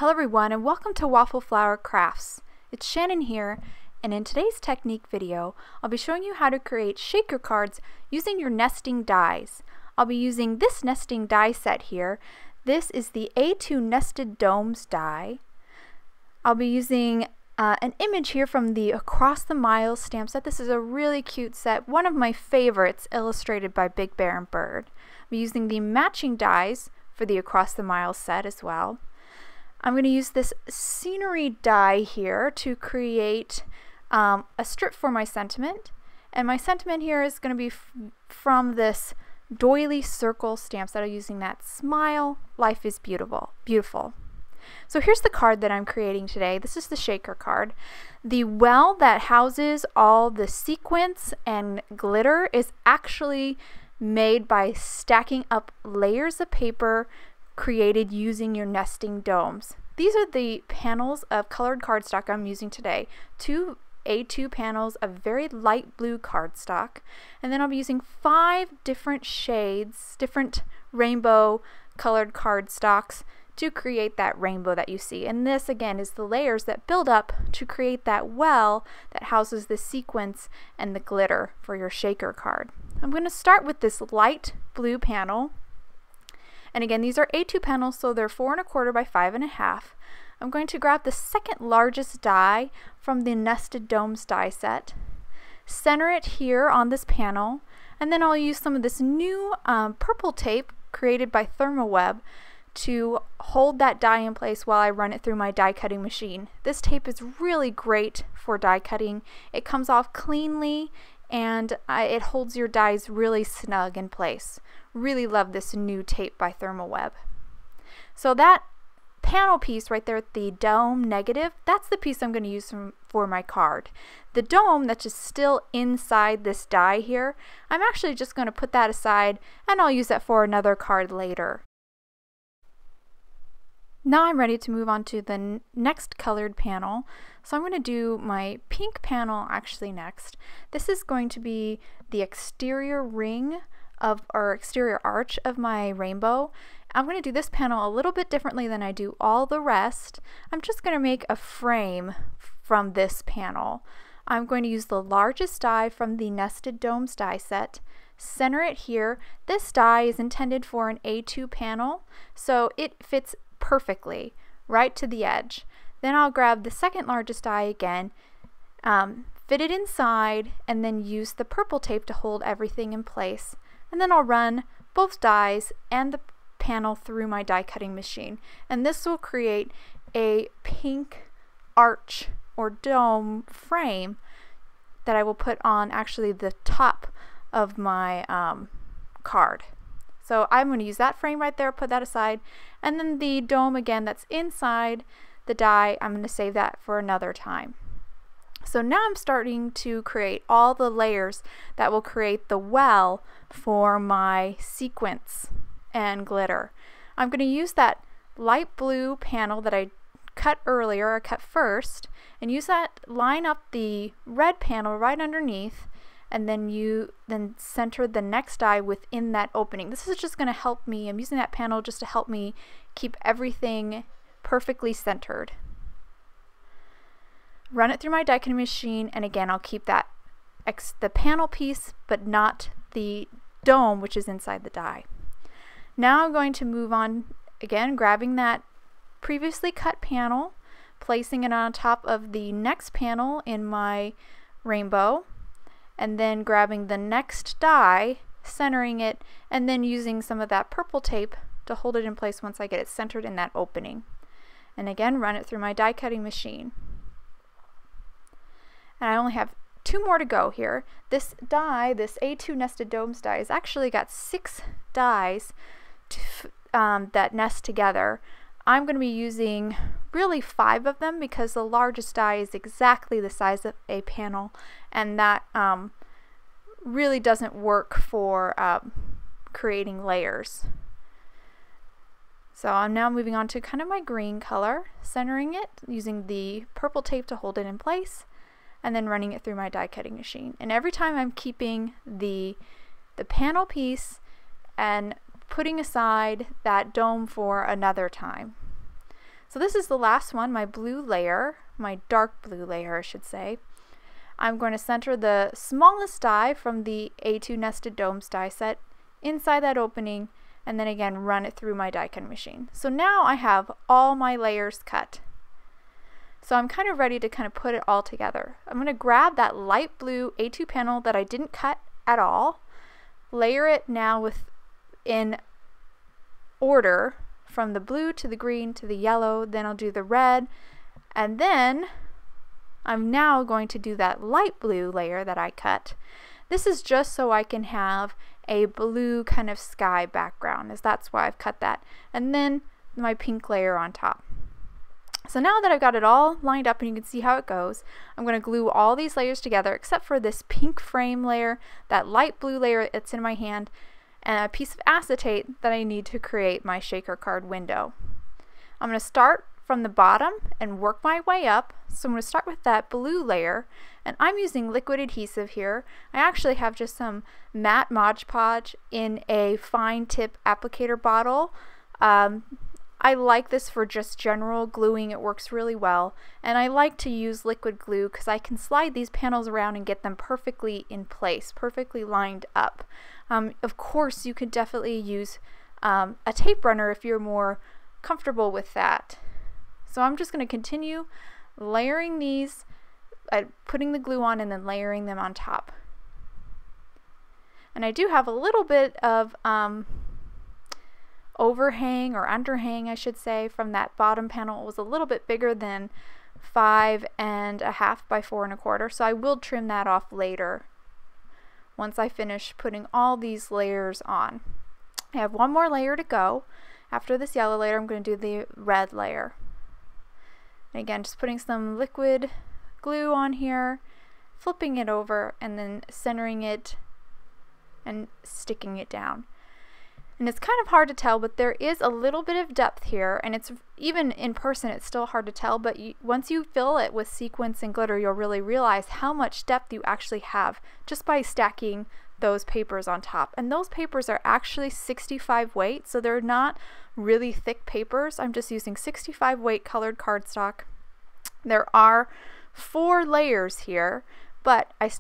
Hello everyone and welcome to Waffle Flower Crafts. It's Shannon here, and in today's technique video I'll be showing you how to create shaker cards using your nesting dies. I'll be using this nesting die set here. This is the A2 Nested Domes die. I'll be using an image here from the Across the Miles stamp set. This is a really cute set, one of my favorites, illustrated by Big Bear and Bird. I'll be using the matching dies for the Across the Miles set as well. I'm going to use this scenery die here to create a strip for my sentiment, and my sentiment here is going to be from this doily circle stamp set. I'm using that smile, life is beautiful. So here's the card that I'm creating today. This is the shaker card. The well that houses all the sequins and glitter is actually made by stacking up layers of paper created using your nesting domes. These are the panels of colored cardstock I'm using today. Two A2 panels of very light blue cardstock, and then I'll be using 5 different shades, different rainbow colored cardstocks to create that rainbow that you see. And this again is the layers that build up to create that well that houses the sequins and the glitter for your shaker card. I'm going to start with this light blue panel. And again, these are A2 panels, so they're 4 1/4 by 5 1/2. I'm going to grab the second largest die from the Nested Domes die set, center it here on this panel, and then I'll use some of this new purple tape created by Thermoweb to hold that die in place while I run it through my die cutting machine. This tape is really great for die cutting. It comes off cleanly and it holds your dies really snug in place. Really love this new tape by Thermoweb. So that panel piece right there at the dome negative, that's the piece I'm going to use for my card. The dome that's just still inside this die here, I'm actually just going to put that aside and I'll use that for another card later. Now I'm ready to move on to the next colored panel. So I'm going to do my pink panel actually next. This is going to be the exterior ring of, or exterior arch of my rainbow. I'm going to do this panel a little bit differently than I do all the rest. I'm just going to make a frame from this panel. I'm going to use the largest die from the Nested Domes die set, center it here. This die is intended for an A2 panel, so it fits perfectly right to the edge. Then I'll grab the second largest die again, fit it inside, and then use the purple tape to hold everything in place. And then I'll run both dies and the panel through my die cutting machine. And this will create a pink arch or dome frame that I will put on actually the top of my card. So I'm going to use that frame right there, put that aside, and then the dome again that's inside the die, I'm going to save that for another time. So now I'm starting to create all the layers that will create the well for my sequins and glitter. I'm going to use that light blue panel that I cut earlier, or cut first, and use that, line up the red panel right underneath, and then center the next die within that opening. This is just going to help me, I'm using that panel just to help me keep everything perfectly centered. Run it through my die cutting machine, and again I'll keep that the panel piece but not the dome, which is inside the die. Now I'm going to move on again, grabbing that previously cut panel, placing it on top of the next panel in my rainbow, and then grabbing the next die, centering it, and then using some of that purple tape to hold it in place once I get it centered in that opening. And again, run it through my die cutting machine. And I only have 2 more to go here. This die, this A2 Nested Domes die, has actually got 6 dies that nest together. I'm going to be using really 5 of them because the largest die is exactly the size of a panel, and that really doesn't work for creating layers. So I'm now moving on to kind of my green color, centering it, using the purple tape to hold it in place, and then running it through my die cutting machine. And every time I'm keeping the panel piece and putting aside that dome for another time. So this is the last one, my blue layer, my dark blue layer I should say. I'm going to center the smallest die from the A2 Nested Domes die set inside that opening, and then again run it through my die cutting machine. So now I have all my layers cut. So I'm kind of ready to kind of put it all together. I'm going to grab that light blue A2 panel that I didn't cut at all, layer it now in order from the blue to the green to the yellow, then I'll do the red, and then I'm now going to do that light blue layer that I cut. This is just so I can have a blue kind of sky background, as that's why I've cut that, and then my pink layer on top. So now that I've got it all lined up and you can see how it goes, I'm going to glue all these layers together except for this pink frame layer, that light blue layer that's in my hand, and a piece of acetate that I need to create my shaker card window. I'm going to start from the bottom and work my way up. So I'm going to start with that blue layer, and I'm using liquid adhesive here. I actually have just some matte Mod Podge in a fine tip applicator bottle. I like this for just general gluing. It works really well, and I like to use liquid glue because I can slide these panels around and get them perfectly in place, perfectly lined up. Of course, you could definitely use a tape runner if you're more comfortable with that. So I'm just going to continue layering these, putting the glue on and then layering them on top. And I do have a little bit of overhang or underhang I should say from that bottom panel. It was a little bit bigger than 5.5 by 4.25, so I will trim that off later once I finish putting all these layers on. I have one more layer to go. After this yellow layer I'm going to do the red layer. And again, just putting some liquid glue on here, flipping it over, and then centering it and sticking it down. And it's kind of hard to tell, but there is a little bit of depth here, and it's even in person it's still hard to tell, but once you fill it with sequins and glitter, you'll really realize how much depth you actually have just by stacking those papers on top. And those papers are actually 65 weight, so they're not really thick papers. I'm just using 65 weight colored cardstock. There are 4 layers here, but it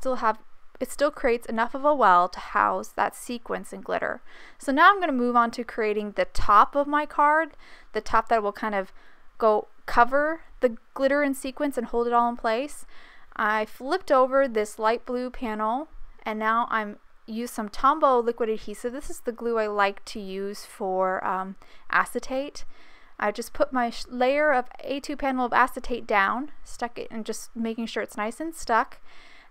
still creates enough of a well to house that sequins and glitter. So now I'm going to move on to creating the top of my card, the top that will kind of go cover the glitter and sequins and hold it all in place. I flipped over this light blue panel, and now I'm use some Tombow liquid adhesive. This is the glue I like to use for acetate. I just put my layer of A2 panel of acetate down, stuck it, and just making sure it's nice and stuck.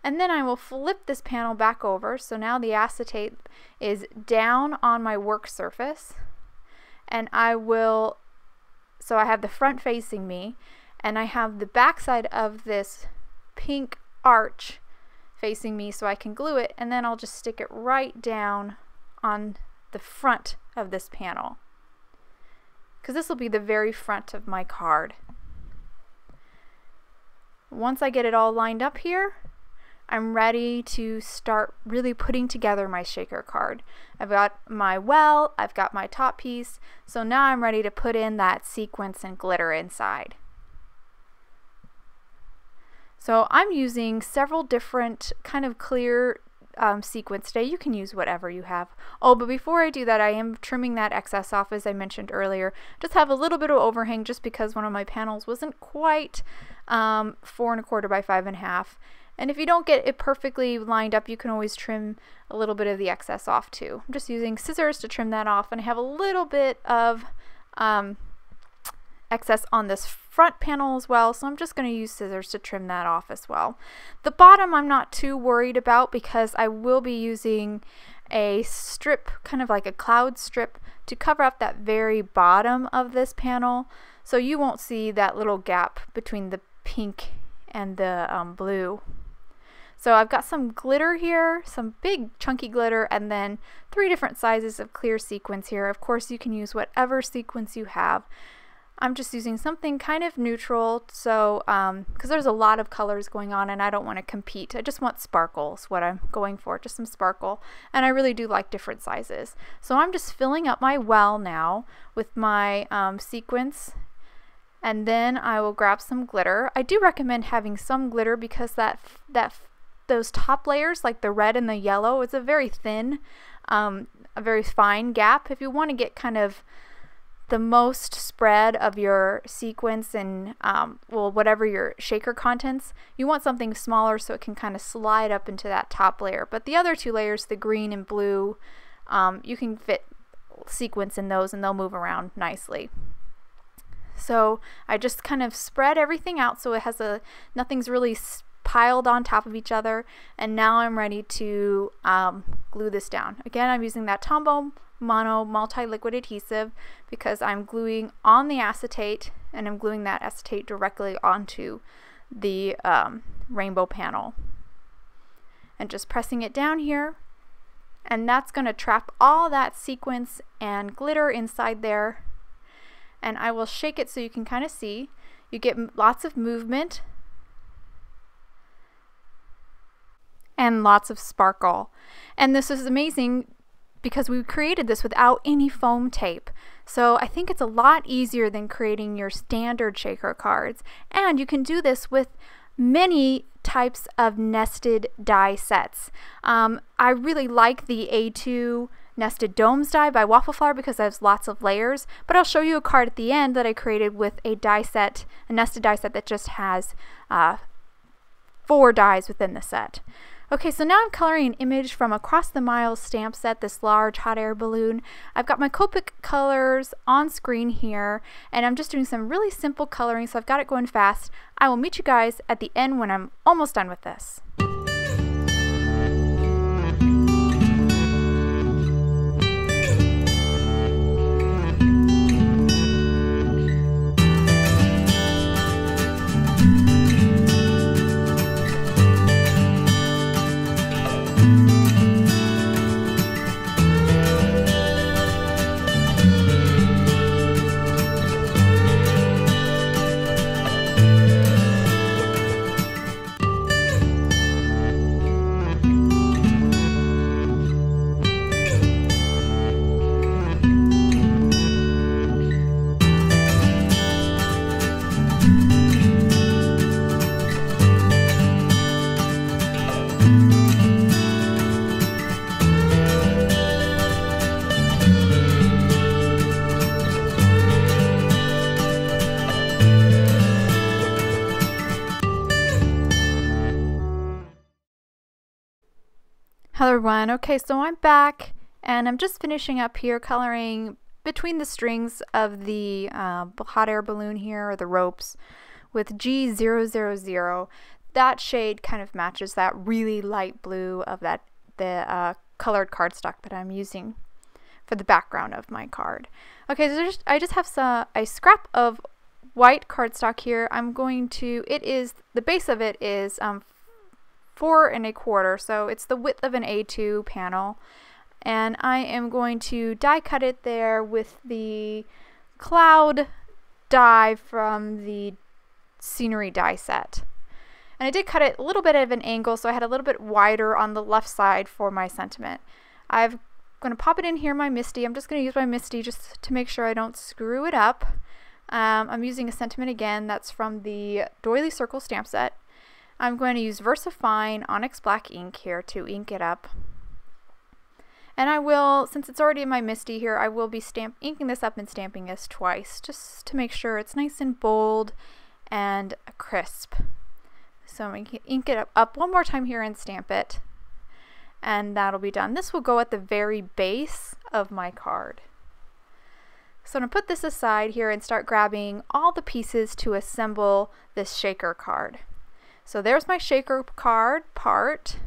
And then I will flip this panel back over, so now the acetate is down on my work surface, and so I have the front facing me, and I have the back side of this pink arch facing me so I can glue it, and then I'll just stick it right down on the front of this panel, because this will be the very front of my card. Once I get it all lined up here, I'm ready to start really putting together my shaker card. I've got my well, I've got my top piece, so now I'm ready to put in that sequins and glitter inside. So I'm using several different kind of clear sequins today. You can use whatever you have. Oh, but before I do that, I am trimming that excess off, as I mentioned earlier. Just have a little bit of overhang just because one of my panels wasn't quite 4.25 by 5.5. And if you don't get it perfectly lined up, you can always trim a little bit of the excess off too. I'm just using scissors to trim that off, and I have a little bit of excess on this front panel as well, so I'm just going to use scissors to trim that off as well. The bottom I'm not too worried about because I will be using a strip, kind of like a cloud strip, to cover up that very bottom of this panel, so you won't see that little gap between the pink and the blue. So I've got some glitter here, some big chunky glitter, and then 3 different sizes of clear sequins here. Of course, you can use whatever sequins you have. I'm just using something kind of neutral, so because there's a lot of colors going on and I don't want to compete. I just want sparkles, what I'm going for, just some sparkle. And I really do like different sizes. So I'm just filling up my well now with my sequins And then I will grab some glitter. I do recommend having some glitter because those top layers, like the red and the yellow, it's a very thin, a very fine gap. If you want to get kind of the most spread of your sequence and well, whatever your shaker contents, you want something smaller so it can kind of slide up into that top layer. But the other two layers, the green and blue, you can fit sequence in those and they'll move around nicely. So I just kind of spread everything out so it has nothing's really piled on top of each other, and now I'm ready to glue this down. Again, I'm using that Tombow Mono multi-liquid adhesive because I'm gluing on the acetate, and I'm gluing that acetate directly onto the rainbow panel. And just pressing it down here, and that's going to trap all that sequence and glitter inside there. And I will shake it so you can kind of see. You get lots of movement and lots of sparkle. And this is amazing because we created this without any foam tape. So I think it's a lot easier than creating your standard shaker cards. And you can do this with many types of nested die sets. I really like the A2 Nested Domes die by Waffle Flower because it has lots of layers, but I'll show you a card at the end that I created with a die set, a nested die set that just has 4 dies within the set. Okay, so now I'm coloring an image from Across the Miles stamp set, this large hot air balloon. I've got my Copic colors on screen here, and I'm just doing some really simple coloring, so I've got it going fast. I will meet you guys at the end when I'm almost done with this. Hello everyone. Okay, so I'm back and I'm just finishing up here coloring between the strings of the hot air balloon here, or the ropes, with G000. That shade kind of matches that really light blue of the colored cardstock that I'm using for the background of my card. Okay, so I just have a scrap of white cardstock here. I'm going to, the base of it is 4 1/4, so it's the width of an A2 panel, and I am going to die cut it there with the cloud die from the scenery die set. And I did cut it a little bit of an angle, so I had a little bit wider on the left side for my sentiment. I'm going to pop it in here, my Misty. I'm just going to use my Misty just to make sure I don't screw it up. I'm using a sentiment again that's from the Doily Circle stamp set. I'm going to use VersaFine Onyx Black ink here to ink it up. And I will, since it's already in my Misty here, I will be inking this up and stamping this twice, just to make sure it's nice and bold and crisp. So I'm going to ink it up one more time here and stamp it. And that'll be done. This will go at the very base of my card. So I'm going to put this aside here and start grabbing all the pieces to assemble this shaker card. So there's my shaker card part.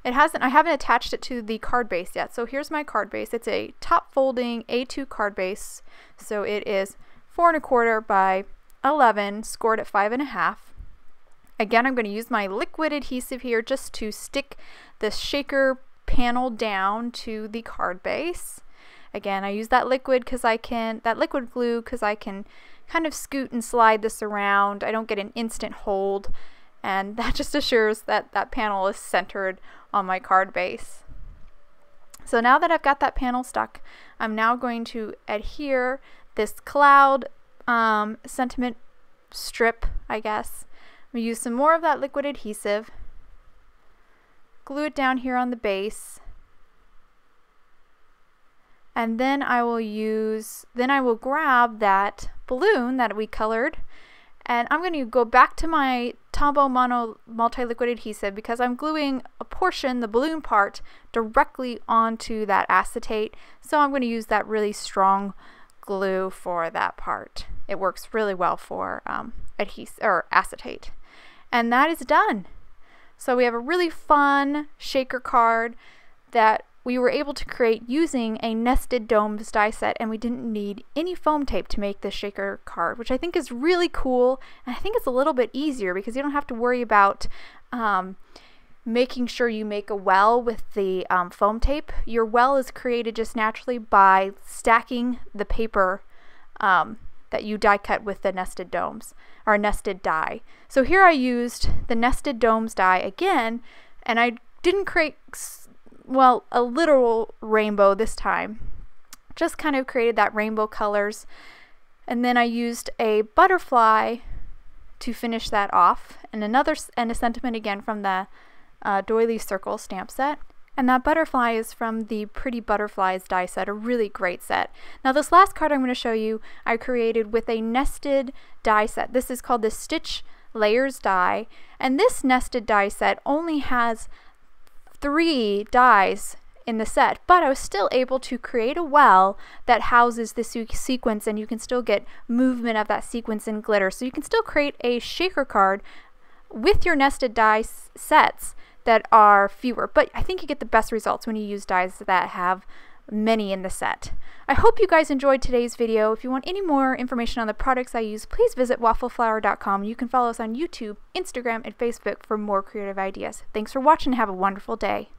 I haven't attached it to the card base yet. So here's my card base. It's a top folding A2 card base. So it is 4 1/4 by 11, scored at 5 1/2. Again, I'm going to use my liquid adhesive here just to stick the shaker panel down to the card base. Again, I use that liquid glue because I can kind of scoot and slide this around. I don't get an instant hold, and that just assures that that panel is centered on my card base. So now that I've got that panel stuck, I'm now going to adhere this cloud sentiment strip, I guess. I'm going to use some more of that liquid adhesive, glue it down here on the base, and then I will grab that balloon that we colored, and I'm going to go back to my Tombow Mono multi-liquid adhesive because I'm gluing a portion, the balloon part, directly onto that acetate. So I'm going to use that really strong glue for that part. It works really well for adhesive or acetate. And that is done. So we have a really fun shaker card that we were able to create using a nested domes die set, and we didn't need any foam tape to make this shaker card, which I think is really cool. And I think it's a little bit easier because you don't have to worry about making sure you make a well with the foam tape. Your well is created just naturally by stacking the paper that you die cut with the nested domes or nested die. So here I used the nested domes die again, and I didn't create a literal rainbow this time. Just kind of created that rainbow colors, and then I used a butterfly to finish that off, and a sentiment again from the Doily Circle stamp set. And that butterfly is from the Pretty Butterflies die set, a really great set. Now this last card I'm going to show you I created with a nested die set. This is called the Stitch Layers die, and this nested die set only has 3 dies in the set, but I was still able to create a well that houses the sequence, and you can still get movement of that sequence in glitter. So you can still create a shaker card with your nested die sets that are fewer, but I think you get the best results when you use dies that have many in the set. I hope you guys enjoyed today's video. If you want any more information on the products I use, please visit waffleflower.com. You can follow us on YouTube, Instagram, and Facebook for more creative ideas. Thanks for watching and have a wonderful day.